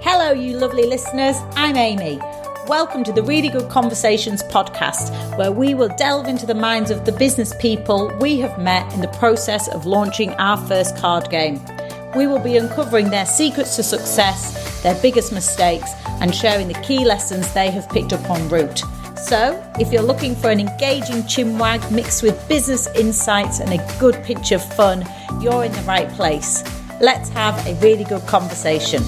Hello, you lovely listeners. I'm Amy. Welcome to the Really Good Conversations podcast, where we will delve into the minds of the business people we have met in the process of launching our first card game. We will be uncovering their secrets to success, their biggest mistakes, and sharing the key lessons they have picked up en route. So, if you're looking for an engaging chinwag mixed with business insights and a good pinch of fun, you're in the right place. Let's have a really good conversation.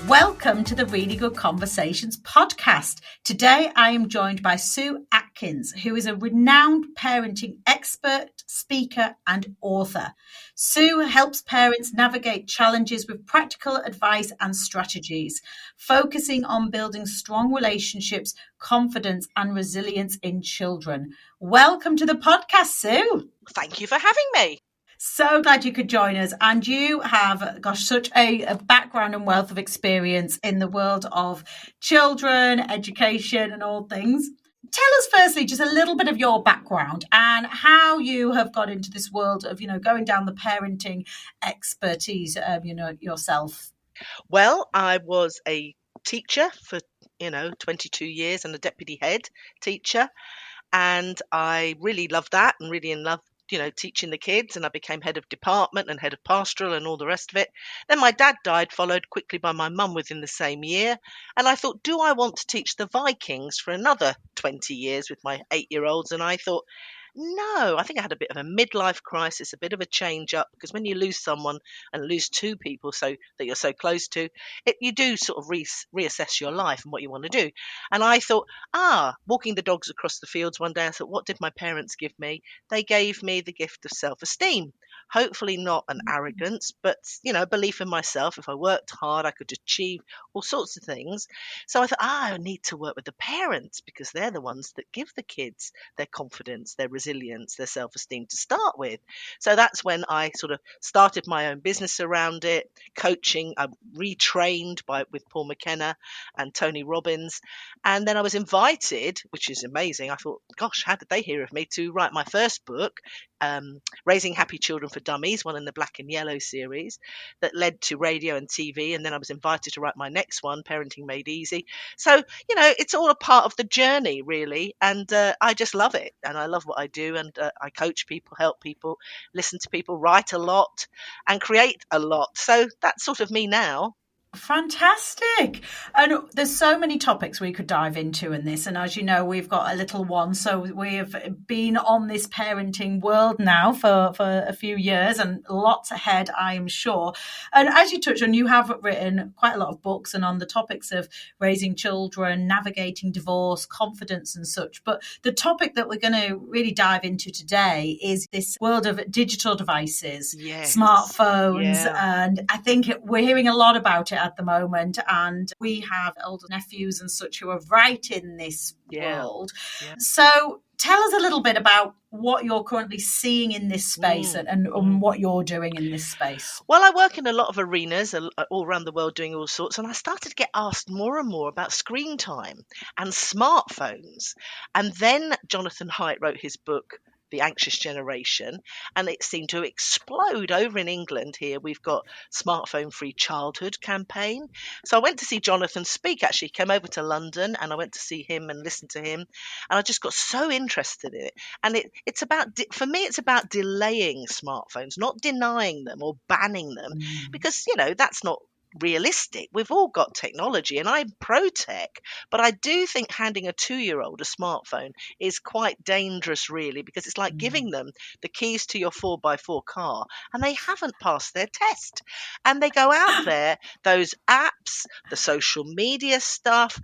Welcome to the Really Good Conversations podcast. Today I am joined by Sue Atkins, who is a renowned parenting expert, speaker and author. Sue helps parents navigate challenges with practical advice and strategies, focusing on building strong relationships, confidence and resilience in children. Welcome to the podcast, Sue. Thank you for having me. So glad you could join us. And you have, such a background and wealth of experience in the world of children, education and all things. Tell us firstly just a little bit of your background and how you have got into this world of, going down the parenting expertise, yourself. Well, I was a teacher for, 22 years and a deputy head teacher. And I really loved that and really in love teaching the kids, and I became head of department and head of pastoral and all the rest of it. Then my dad died, followed quickly by my mum within the same year. And I thought, do I want to teach the Vikings for another 20 years with my 8-year-olds? And I thought, no, I think I had a bit of a midlife crisis, a bit of a change up, because when you lose someone and lose two people so that you're so close to, you do sort of reassess your life and what you want to do. And I thought, walking the dogs across the fields one day, I thought, what did my parents give me? They gave me the gift of self-esteem. Hopefully not an arrogance, but, belief in myself. If I worked hard, I could achieve all sorts of things. So I thought, I need to work with the parents because they're the ones that give the kids their confidence, their resilience, their self-esteem to start with. So that's when I sort of started my own business around it, coaching. I retrained with Paul McKenna and Tony Robbins. And then I was invited, which is amazing. I thought, gosh, how did they hear of me, to write my first book, Raising Happy Children for Dummies, one in the Black and Yellow series that led to radio and TV. And then I was invited to write my next one, Parenting Made Easy. So, it's all a part of the journey, really. And I just love it. And I love what I do. And I coach people, help people, listen to people, write a lot and create a lot. So that's sort of me now. Fantastic. And there's so many topics we could dive into in this. And as you know, we've got a little one. So we have been on this parenting world now for a few years and lots ahead, I am sure. And as you touched on, you have written quite a lot of books and on the topics of raising children, navigating divorce, confidence and such. But the topic that we're going to really dive into today is this world of digital devices, smartphones. Yeah. And I think we're hearing a lot about it at the moment, and we have older nephews and such who are right in this world. Yeah. So tell us a little bit about what you're currently seeing in this space and what you're doing in this space. Well, I work in a lot of arenas all around the world doing all sorts, and I started to get asked more and more about screen time and smartphones. And then Jonathan Haidt wrote his book, The Anxious Generation, and it seemed to explode over in England. Here we've got Smartphone Free Childhood campaign. So I went to see Jonathan speak. Actually, he came over to London and I went to see him and listen to him, and I just got so interested in it. And it's about, for me, it's about delaying smartphones, not denying them or banning them, because that's not realistic. We've all got technology and I'm pro tech, but I do think handing a 2-year-old a smartphone is quite dangerous, really, because it's like giving them the keys to your 4x4 car and they haven't passed their test, and they go out there, those apps, the social media stuff,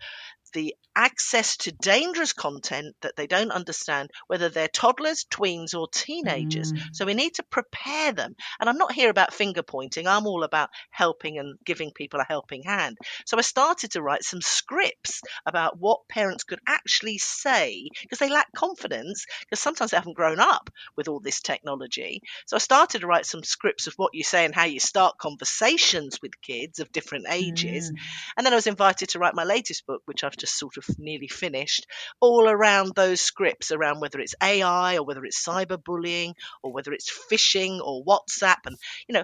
the access to dangerous content that they don't understand, whether they're toddlers, tweens or teenagers. So we need to prepare them. And I'm not here about finger pointing. I'm all about helping and giving people a helping hand. So I started to write some scripts about what parents could actually say, because they lack confidence, because sometimes they haven't grown up with all this technology. So I started to write some scripts of what you say and how you start conversations with kids of different ages. And then I was invited to write my latest book, which I've just sort of nearly finished, all around those scripts, around whether it's AI or whether it's cyberbullying or whether it's phishing or WhatsApp, and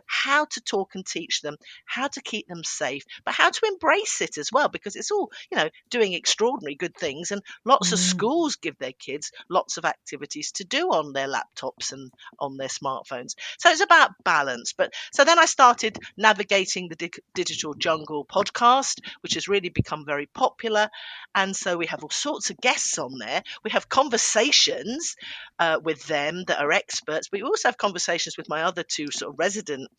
how to talk and teach them, how to keep them safe, but how to embrace it as well, because it's all doing extraordinary good things, and lots of schools give their kids lots of activities to do on their laptops and on their smartphones. So it's about balance. But so then I started navigating the Digital Jungle podcast, which has really become very popular. And so we have all sorts of guests on there. We have conversations with them that are experts, but we also have conversations with my other two sort of resident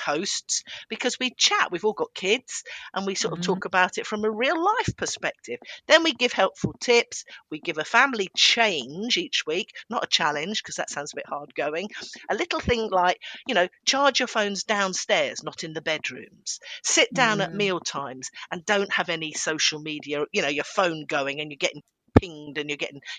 hosts, because we chat. We've all got kids, and we sort of talk about it from a real life perspective. Then we give helpful tips. We give a family change each week, not a challenge, because that sounds a bit hard going. A little thing like, charge your phones downstairs, not in the bedrooms. Sit down at meal times and don't have any social media, your phone going and you're getting pinged, and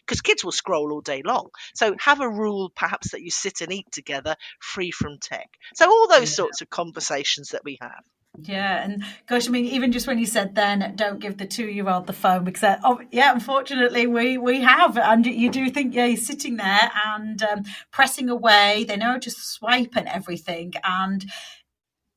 because kids will scroll all day long. So have a rule perhaps that you sit and eat together, free from tech. So all those sorts of conversations that we have. Yeah, and gosh, I mean, even just when you said then, don't give the 2-year-old the phone, because unfortunately we have, and you do think you're sitting there and pressing away. They know to swipe and everything, and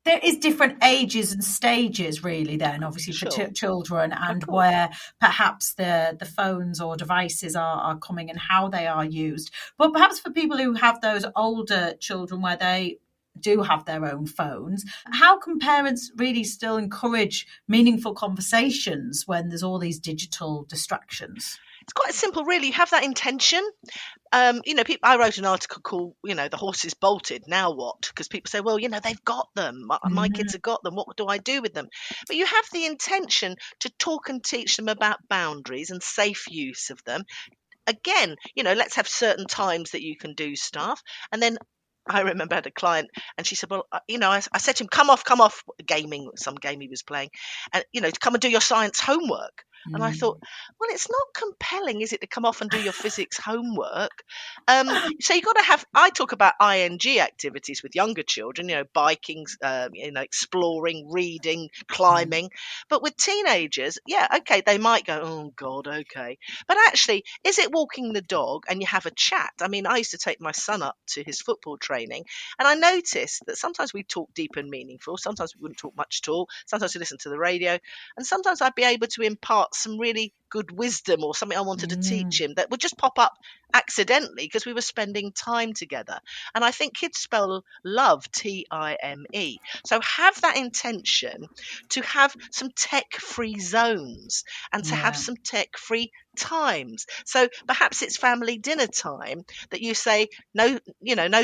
there is different ages and stages, really, then, obviously, for children, and where perhaps the phones or devices are coming and how they are used. But perhaps for people who have those older children where they do have their own phones, how can parents really still encourage meaningful conversations when there's all these digital distractions? It's quite simple, really. Have that intention. I wrote an article called, the horse is bolted, now what? Because people say, well, they've got them. My kids have got them. What do I do with them? But you have the intention to talk and teach them about boundaries and safe use of them. Again, let's have certain times that you can do stuff. And then I remember I had a client, and she said, well, I said to him, come off gaming, some game he was playing, and, to come and do your science homework. And I thought, well, it's not compelling, is it, to come off and do your physics homework? So you've got to have, I talk about ING activities with younger children, biking, exploring, reading, climbing. But with teenagers, okay, they might go, oh, God, okay. But actually, is it walking the dog and you have a chat? I mean, I used to take my son up to his football training, and I noticed that sometimes we talk deep and meaningful. Sometimes we wouldn't talk much at all. Sometimes we listen to the radio. And sometimes I'd be able to impart some really good wisdom or something I wanted to teach him that would just pop up accidentally because we were spending time together. And I think kids spell love Time. So have that intention to have some tech-free zones and to have some tech-free times. So perhaps it's family dinner time that you say no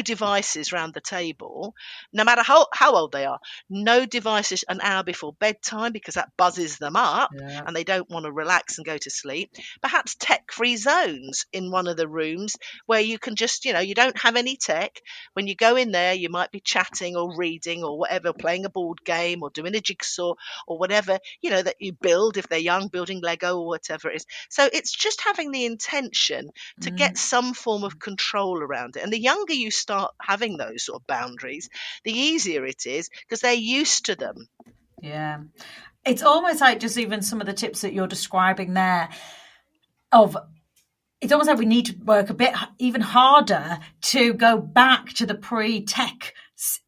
devices around the table, no matter how old they are. No devices an hour before bedtime, because that buzzes them up and they don't want to relax and go to sleep. Perhaps tech-free zones in one of the rooms where you can just, you don't have any tech. When you go in there, you might be chatting or reading or whatever, playing a board game or doing a jigsaw or whatever, that you build, if they're young, building Lego or whatever it is. So it's just having the intention to get some form of control around it. And the younger you start having those sort of boundaries, the easier it is, because they're used to them. Yeah. It's almost like just even some of the tips that you're describing there it's almost like we need to work a bit even harder to go back to the pre-tech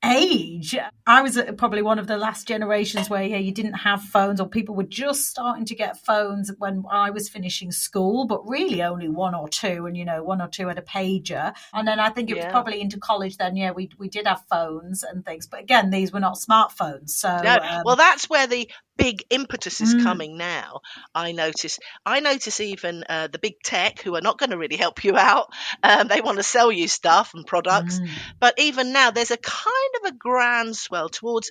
age. I was probably one of the last generations where you didn't have phones, or people were just starting to get phones when I was finishing school, but really only one or two, and one or two had a pager. And then I think it was probably into college then, we did have phones and things, but again, these were not smartphones. So well, that's where the big impetus is coming now. I notice even the big tech, who are not going to really help you out. They want to sell you stuff and products, but even now there's a kind of a groundswell towards,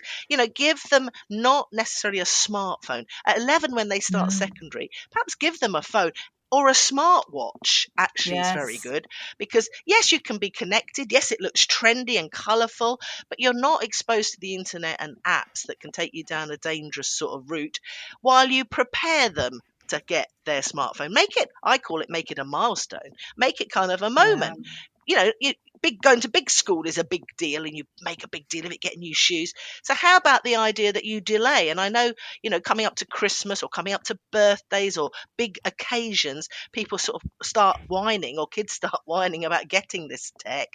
give them not necessarily a smartphone at 11 when they start secondary. Perhaps give them a phone. Or a smartwatch actually is very good, because yes, you can be connected. Yes, it looks trendy and colourful, but you're not exposed to the internet and apps that can take you down a dangerous sort of route while you prepare them to get their smartphone. Make it a milestone. Make it kind of a moment. going to big school is a big deal, and you make a big deal of it, getting new shoes. So how about the idea that you delay? And I know, coming up to Christmas or coming up to birthdays or big occasions, people sort of start whining, or kids start whining about getting this tech.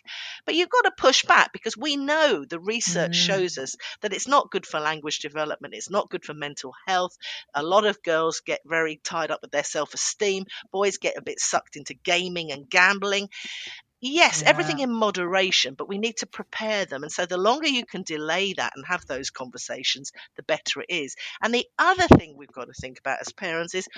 But you've got to push back, because we know the research shows us that it's not good for language development. It's not good for mental health. A lot of girls get very tied up with their self-esteem. Boys get a bit sucked into gaming and gambling. Yes, everything in moderation, but we need to prepare them. And so the longer you can delay that and have those conversations, the better it is. And the other thing we've got to think about as parents is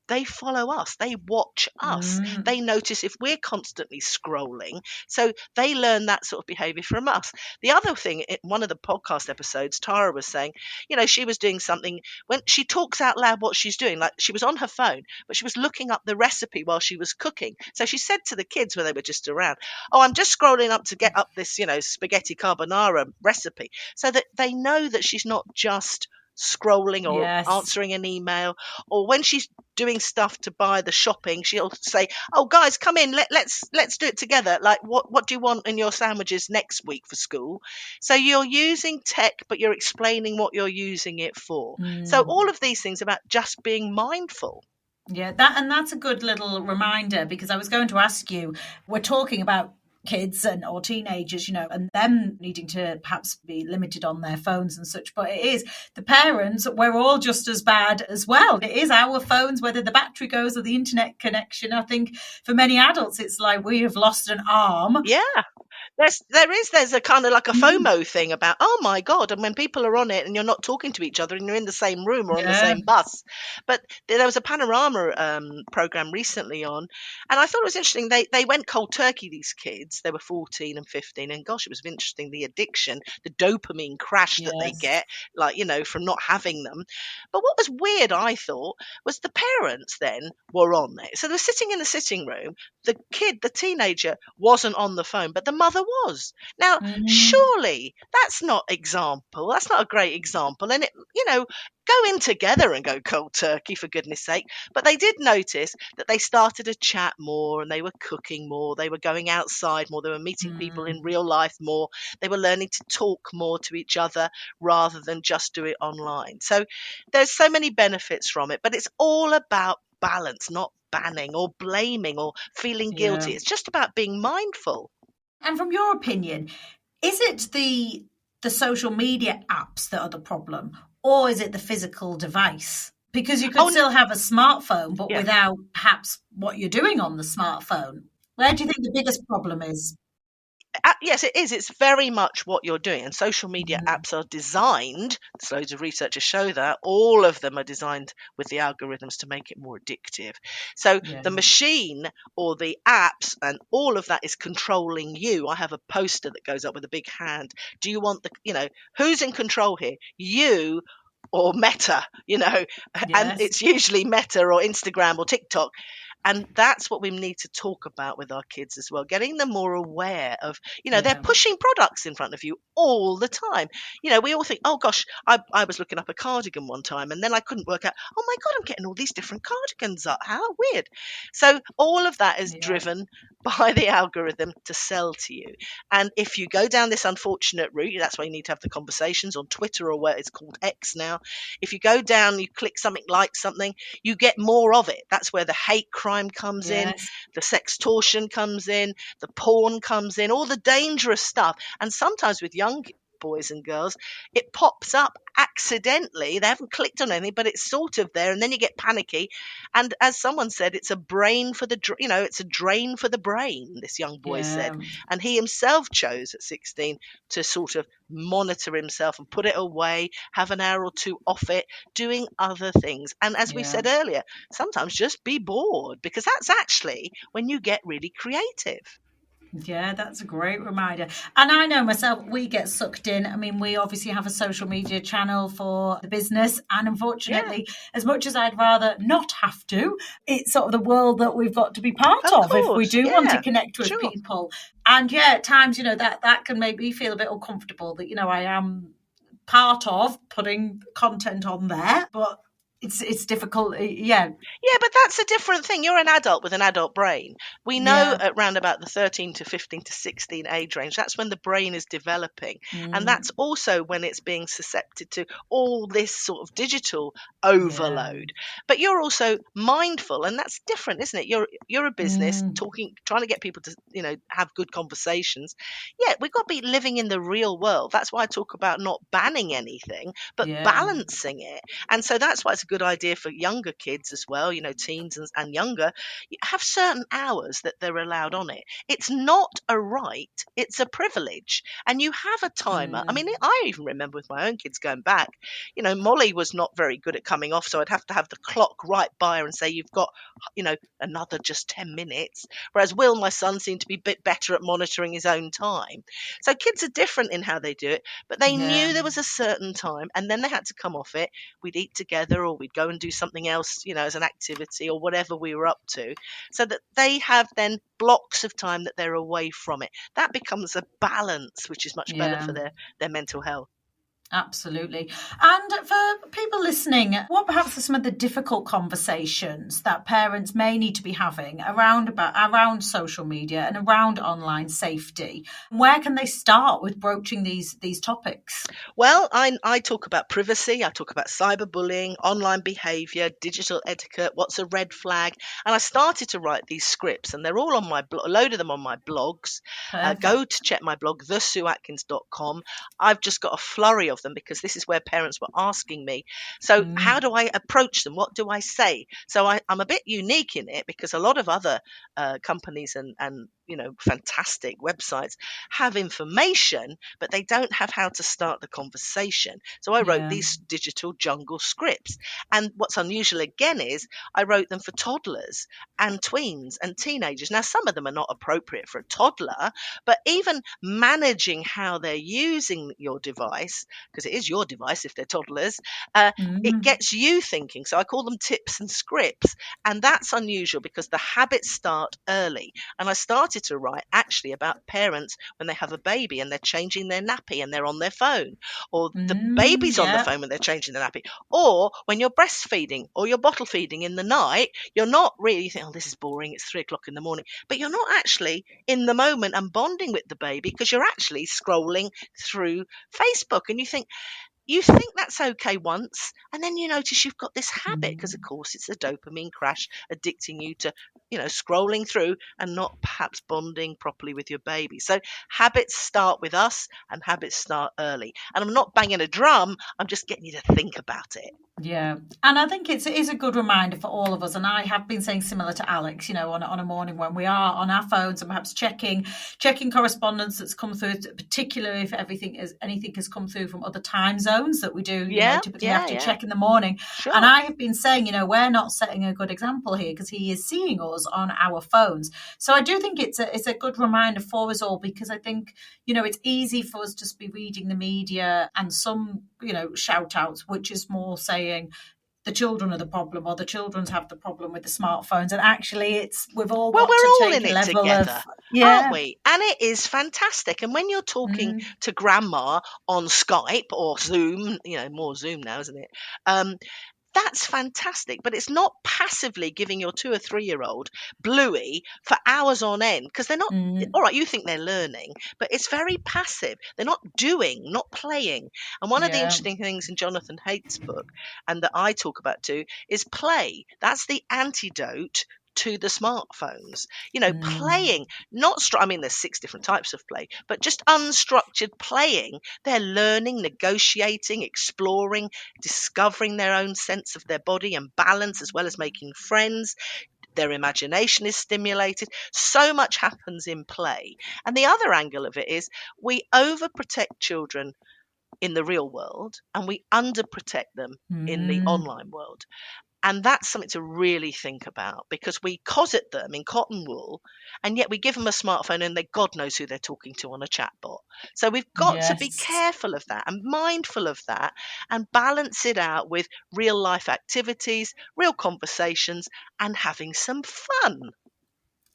they follow us, they watch us, they notice if we're constantly scrolling, so they learn that sort of behavior from us. The other thing, in one of the podcast episodes, Tara was saying, she was doing something when she talks out loud what she's doing, like she was on her phone, but she was looking up the recipe while she was cooking. So she said to the kids when they were just around, "Oh, I'm just scrolling up to get up this, spaghetti carbonara recipe," so that they know that she's not just scrolling or answering an email. Or when she's doing stuff to buy the shopping, she'll say, "Oh, guys, come in, let's do it together. Like, what do you want in your sandwiches next week for school?" So you're using tech, but you're explaining what you're using it for. So all of these things about just being mindful. Yeah, that's a good little reminder, because I was going to ask you, we're talking about kids or teenagers, and them needing to perhaps be limited on their phones and such. But it is the parents, we're all just as bad as well. It is our phones, whether the battery goes or the internet connection. I think for many adults, it's like we have lost an arm. Yeah. There's a kind of like a FOMO thing about, oh my God, and when people are on it and you're not talking to each other and you're in the same room or on the same bus. But there was a Panorama program recently on, and I thought it was interesting. They went cold turkey, these kids. They were 14 and 15, and gosh, it was interesting, the addiction, the dopamine crash that they get, like, from not having them. But what was weird, I thought, was the parents then were on it. So they were sitting in the sitting room. The teenager wasn't on the phone, but the mother was. Now, surely that's not a great example. And go in together and go cold turkey, for goodness sake. But they did notice that they started to chat more, and they were cooking more, they were going outside more, they were meeting people in real life more, they were learning to talk more to each other rather than just do it online. So there's so many benefits from it, but it's all about balance, not banning or blaming or feeling guilty. It's just about being mindful. And from your opinion, is it the social media apps that are the problem, or is it the physical device? Because you could still have a smartphone, but without perhaps what you're doing on the smartphone. Where do you think the biggest problem is? Yes, it is. It's very much what you're doing. And social media apps are designed, there's loads of research to show that, all of them are designed with the algorithms to make it more addictive. So the machine or the apps and all of that is controlling you. I have a poster that goes up with a big hand. Do you want who's in control here? You or Meta, and it's usually Meta or Instagram or TikTok. And that's what we need to talk about with our kids as well, getting them more aware of, they're pushing products in front of you all the time. We all think, oh gosh, I was looking up a cardigan one time and then I couldn't work out, oh my God, I'm getting all these different cardigans up. How weird. So all of that is driven by the algorithm to sell to you. And if you go down this unfortunate route, that's why you need to have the conversations on Twitter, or where it's called X now. If you go down, you click something, like something, you get more of it. That's where the hate crime comes in, the sextortion comes in, the porn comes in, all the dangerous stuff. And sometimes with young boys and girls, it pops up accidentally. They haven't clicked on anything, but it's sort of there, and then you get panicky. And as someone said, it's a brain for it's a drain for the brain, this young boy said. And he himself chose at 16 to sort of monitor himself and put it away, have an hour or two off it, doing other things. And as we said earlier, sometimes just be bored, because that's actually when you get really creative. Yeah, that's a great reminder. And I know myself, we get sucked in. I mean, we obviously have a social media channel for the business. And unfortunately, as much as I'd rather not have to, it's sort of the world that we've got to be part of if we do want to connect with people. And at times, that can make me feel a bit uncomfortable that, I am part of putting content on there. But it's difficult. Yeah, Yeah, but that's a different thing. You're an adult with an adult brain. We know yeah, at around about the 13 to 15 to 16 age range, that's when the brain is developing. And that's also when it's being susceptible to all this sort of digital yeah, overload. But you're also mindful, and that's different, isn't it? You're a business talking, trying to get people to, have good conversations. Yeah, we've got to be living in the real world. That's why I talk about not banning anything, but yeah, balancing it. And so that's why it's a good idea for younger kids as well, teens and younger, have certain hours that they're allowed on it. It's not a right, it's a privilege. And you have a timer. I mean, I even remember with my own kids going back, Molly was not very good at coming off, so I'd have to have the clock right by her and say, you've got, another just 10 minutes. Whereas Will, my son, seemed to be a bit better at monitoring his own time. So kids are different in how they do it, but they yeah, knew there was a certain time and then they had to come off it. We'd eat together or we'd go and do something else, as an activity or whatever we were up to, so that they have then blocks of time that they're away from it. That becomes a balance, which is much better yeah. for their mental health. Absolutely. And for people listening, what perhaps are some of the difficult conversations that parents may need to be having around social media and around online safety? Where can they start with broaching these topics? Well, I talk about privacy, I talk about cyberbullying, online behavior, digital etiquette, what's a red flag. And I started to write these scripts, and they're all on my blog, a load of them on my blogs. Go to check my blog, thesueatkins.com. I've just got a flurry of them because this is where parents were asking me. So how do I approach them? What do I say? So I'm a bit unique in it because a lot of other companies and fantastic websites have information, but they don't have how to start the conversation. So I wrote Yeah. these digital jungle scripts. And what's unusual again is I wrote them for toddlers and tweens and teenagers. Now, some of them are not appropriate for a toddler, but even managing how they're using your device, because it is your device if they're toddlers, it gets you thinking. So I call them tips and scripts. And that's unusual because the habits start early. And I started to write actually about parents when they have a baby and they're changing their nappy and they're on their phone, or the baby's on the Yeah. phone when they're changing the nappy, or when you're breastfeeding or you're bottle feeding in the night, you're not really thinking, oh, this is boring, it's 3 o'clock in the morning, but you're not actually in the moment and bonding with the baby because you're actually scrolling through Facebook, and you think that's okay once, and then you notice you've got this habit because, of course, it's a dopamine crash addicting you to, scrolling through and not perhaps bonding properly with your baby. So habits start with us and habits start early. And I'm not banging a drum, I'm just getting you to think about it. Yeah. And I think it is a good reminder for all of us. And I have been saying similar to Alex, on a morning when we are on our phones and perhaps checking correspondence that's come through, particularly if anything has come through from other time zones that we do, typically have to check in the morning. Sure. And I have been saying, we're not setting a good example here because he is seeing us on our phones. So I do think it's a good reminder for us all, because I think, it's easy for us to just be reading the media and some, shout outs, which is more saying the children are the problem, or the children have the problem with the smartphones, and actually we've all got to we're all take in a it level together, of aren't we? And it is fantastic. And when you're talking to grandma on Skype or Zoom, more Zoom now, isn't it? That's fantastic, but it's not passively giving your 2 or 3-year-old Bluey for hours on end, because they're not, all right, you think they're learning, but it's very passive. They're not doing, not playing. And one of the interesting things in Jonathan Haidt's book, and that I talk about too, is play. That's the antidote to the smartphones. Playing, there's 6 different types of play, but just unstructured playing. They're learning, negotiating, exploring, discovering their own sense of their body and balance, as well as making friends. Their imagination is stimulated. So much happens in play. And the other angle of it is we overprotect children in the real world and we underprotect them in the online world. And that's something to really think about, because we cosset them in cotton wool, and yet we give them a smartphone and God knows who they're talking to on a chatbot. So we've got to be careful of that and mindful of that, and balance it out with real life activities, real conversations, and having some fun.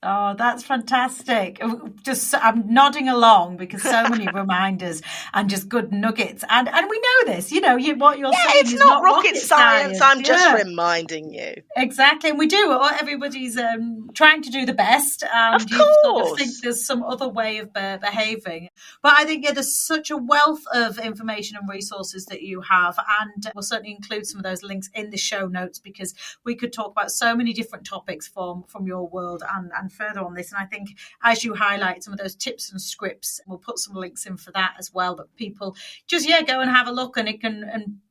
Oh, that's fantastic. I'm nodding along because so many reminders and just good nuggets. And we know this, what you're Yeah, saying it's is not not rocket rocket science. science. I'm just Yeah. reminding you. Exactly, and we do. Everybody's trying to do the best, Of and you sort of think course. there's some other way of behaving. But I think, yeah, there's such a wealth of information and resources that you have, and we'll certainly include some of those links in the show notes because we could talk about so many different topics from your world and further on this. And I think as you highlight some of those tips and scripts, we'll put some links in for that as well. That people just go and have a look, and it can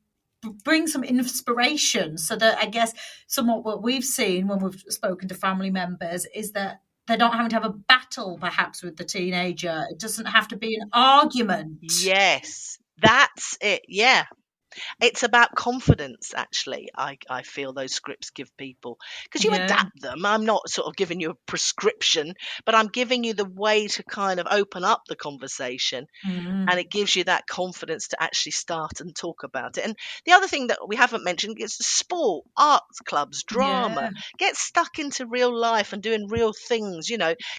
bring some inspiration, so that I guess somewhat what we've seen when we've spoken to family members is that they don't have to have a battle perhaps with the teenager. It doesn't have to be an argument. Yes, that's it. Yeah. It's about confidence, actually. I feel those scripts give people, because you Yeah. adapt them. I'm not sort of giving you a prescription, but I'm giving you the way to kind of open up the conversation, and it gives you that confidence to actually start and talk about it. And the other thing that we haven't mentioned is sport, arts clubs, drama. Yeah. Get stuck into real life and doing real things,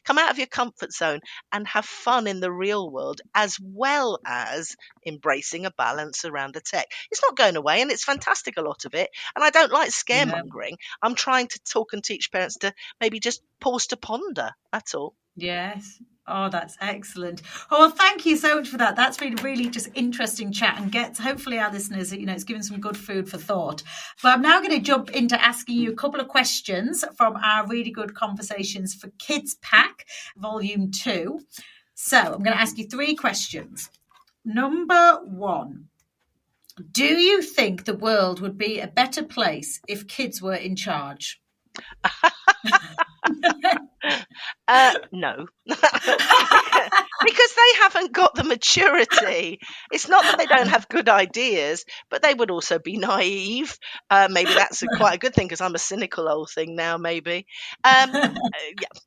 come out of your comfort zone and have fun in the real world, as well as embracing a balance around the tech. It's not going away, and it's fantastic, a lot of it. And I don't like Yeah. scaremongering. I'm trying to talk and teach parents to maybe just pause to ponder. That's all. Yes. Oh, that's excellent. Oh, well, thank you so much for that. That's been a really just interesting chat, and gets hopefully our listeners, it's given some good food for thought. But I'm now going to jump into asking you a couple of questions from our Really Good Conversations for Kids pack, volume 2. So I'm going to ask you 3 questions. Number 1, do you think the world would be a better place if kids were in charge? No. Because they haven't got the maturity. It's not that they don't have good ideas, but they would also be naive. Maybe that's quite a good thing, because I'm a cynical old thing now, maybe. Yeah,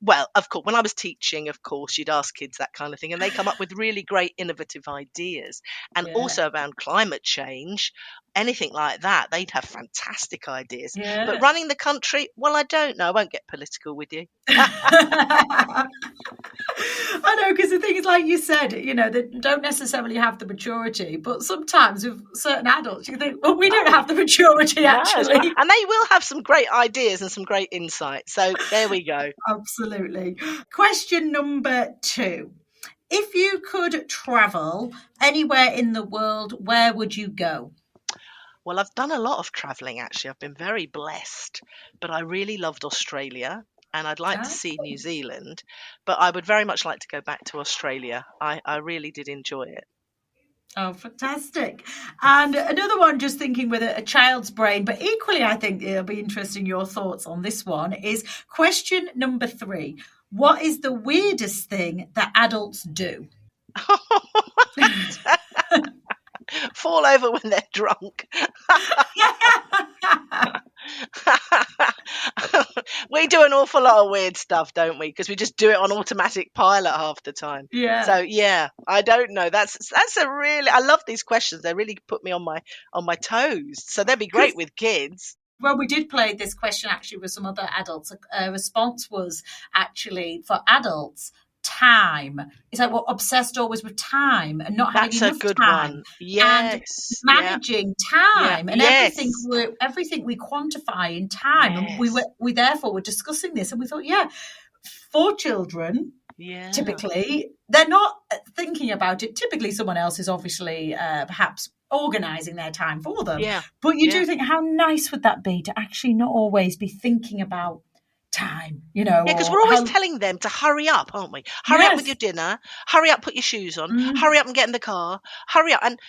well, of course, when I was teaching, of course, you'd ask kids that kind of thing, and they come up with really great innovative ideas. And Yeah. also around climate change, anything like that, they'd have fantastic ideas. Yeah. But running the country, well, I don't know. I won't get political with you. I know, because the thing is, like you said, they don't necessarily have the maturity, but sometimes with certain adults, you think, well, we don't have the maturity, actually. No, and they will have some great ideas and some great insight. So there we go. Absolutely. Question number 2. If you could travel anywhere in the world, where would you go? Well, I've done a lot of travelling, actually. I've been very blessed, but I really loved Australia, and I'd like to see New Zealand, but I would very much like to go back to Australia. I really did enjoy it. Oh, fantastic. And another one, just thinking with a child's brain, but equally, I think it'll be interesting your thoughts on this one, is question number 3. What is the weirdest thing that adults do? Fall over when they're drunk. We do an awful lot of weird stuff, don't we? Because we just do it on automatic pilot half the time. Yeah. So yeah, I don't know. That's a really, I love these questions. They really put me on my toes. So they'd be great with kids. Well, we did play this question actually with some other adults. A response was actually for adults, time. It's like, we're obsessed always with time and not having enough time. That's a good one. Yes. And managing time and Yes. everything we quantify in time. Yes. And we therefore were discussing this, and we thought, for children, typically, they're not thinking about it. Typically, someone else is obviously perhaps organising their time for them. Yeah. But you do think, how nice would that be to actually not always be thinking about time, Yeah, because we're always telling them to hurry up, aren't we? Hurry up with your dinner. Hurry up, put your shoes on. Hurry up and get in the car. Hurry up. And,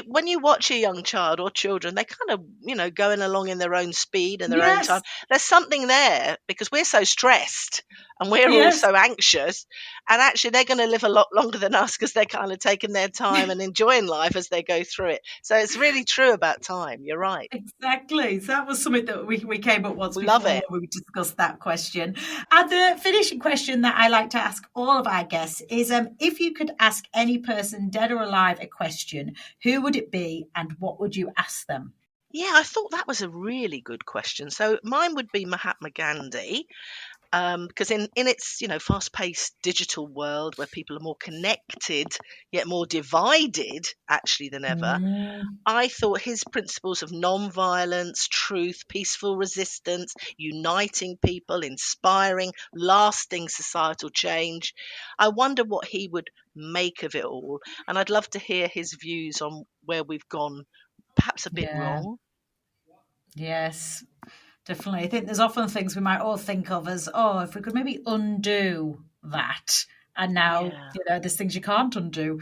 when you watch a young child or children, they kind of, going along in their own speed and their own time. There's something there, because we're so stressed and we're all so anxious. And actually, they're going to live a lot longer than us, because they're kind of taking their time and enjoying life as they go through it. So it's really true about time. You're right. Exactly. So that was something that we came up once before. Love it. We discussed that question. And the finishing question that I like to ask all of our guests is, if you could ask any person, dead or alive, a question, who would it be and what would you ask them? Yeah, I thought that was a really good question. So mine would be Mahatma Gandhi. Because in its fast-paced digital world where people are more connected yet more divided actually than ever, Mm, I thought his principles of non-violence, truth, peaceful resistance, uniting people, inspiring, lasting societal change. I wonder what he would make of it all, and I'd love to hear his views on where we've gone perhaps a bit yeah. wrong. Yes. Definitely. I think there's often things we might all think of as, oh, if we could maybe undo that. And now, Yeah, there's things you can't undo.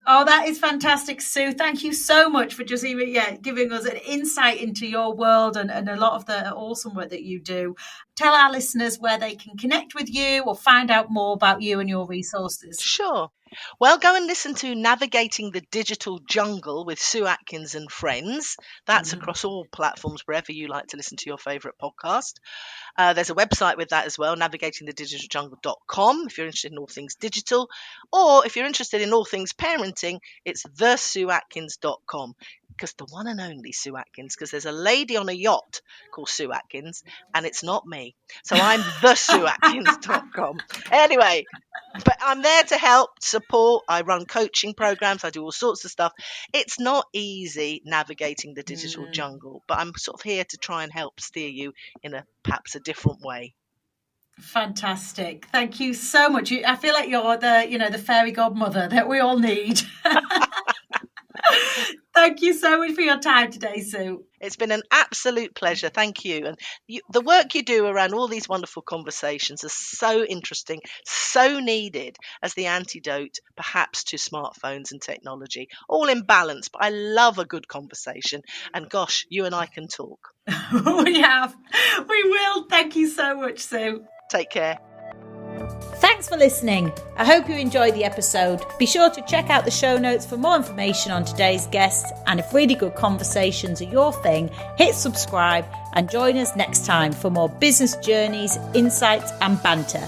Oh, that is fantastic, Sue. Thank you so much for just even, giving us an insight into your world and a lot of the awesome work that you do. Tell our listeners where they can connect with you or find out more about you and your resources. sure. Well, go and listen to Navigating the Digital Jungle with Sue Atkins and Friends. That's Mm. across all platforms, wherever you like to listen to your favourite podcast. There's a website with that as well, navigatingthedigitalJungle.com, if you're interested in all things digital. Or if you're interested in all things parenting, it's thesueatkins.com. Because the one and only Sue Atkins, because there's a lady on a yacht called Sue Atkins, and it's not me. So I'm thesueatkins.com. Anyway, but I'm there to help, support. I run coaching programs. I do all sorts of stuff. It's not easy navigating the digital Mm. jungle, but I'm sort of here to try and help steer you in perhaps a different way. Fantastic. Thank you so much. I feel like you're the fairy godmother that we all need. Thank you so much for your time today, Sue. It's been an absolute pleasure. Thank you. And the work you do around all these wonderful conversations is so interesting, so needed as the antidote, perhaps, to smartphones and technology. All in balance, but I love a good conversation. And gosh, you and I can talk. We have. We will. Thank you so much, Sue. Take care. Thanks for listening. I hope you enjoyed the episode. Be sure to check out the show notes for more information on today's guests. And if really good conversations are your thing, hit subscribe and join us next time for more business journeys, insights and banter.